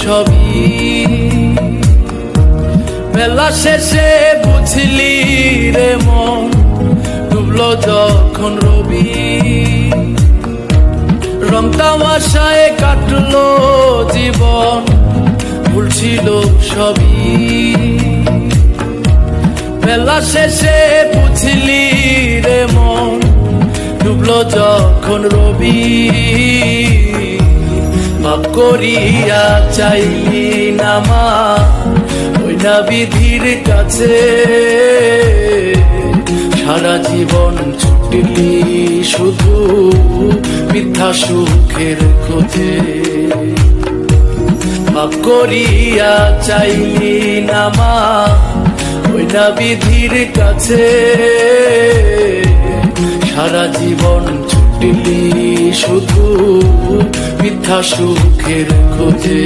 সবই। বেলা শেষে বুঝলি রে মন, ডুবলো যখন রবি। রং তামাশায় কাটলো জীবন, ভুল ছিল সবই। বেলা শেষে বুঝলি রে মন, ডুবলো যখন রবি। মাপ করিয়া চাইলি না মা ওই না বিধির কাছে, সারা জীবন ছুটলি শুধু মিথ্যা সুখের খোঁজে। মাপ করিয়া চাইলি না মা ওই না বিধির কাছে, সারা জীবন ছুটলি শুধু মিথ্যা সুখের খোঁজে।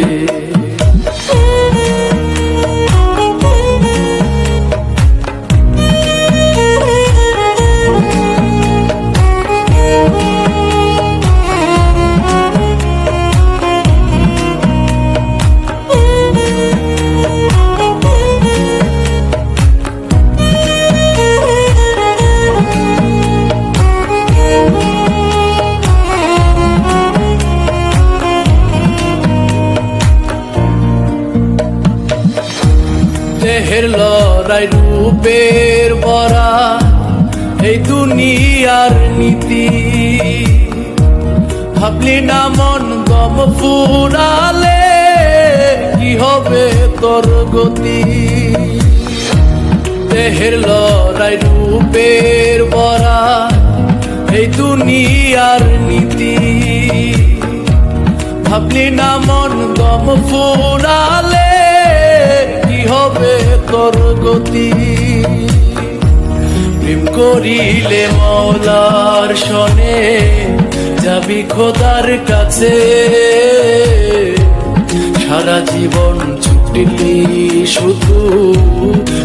দেহের লড়াই রূপের বরা এই দুনিয়ার নীতি। ভাবলি না মন দম ফুরালে কি হবে তোর গতি। দেহের লড়াই রূপের বরা এই দুনিয়ার নীতি। ভাবলি না মন দম ফুরালে কি হবে তোর গতি। প্রেম করিলে মওলার শনে যাবি খোদার কাছে, সারা জীবন ছুটলি শুধু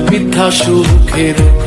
মিথ্যা সুখের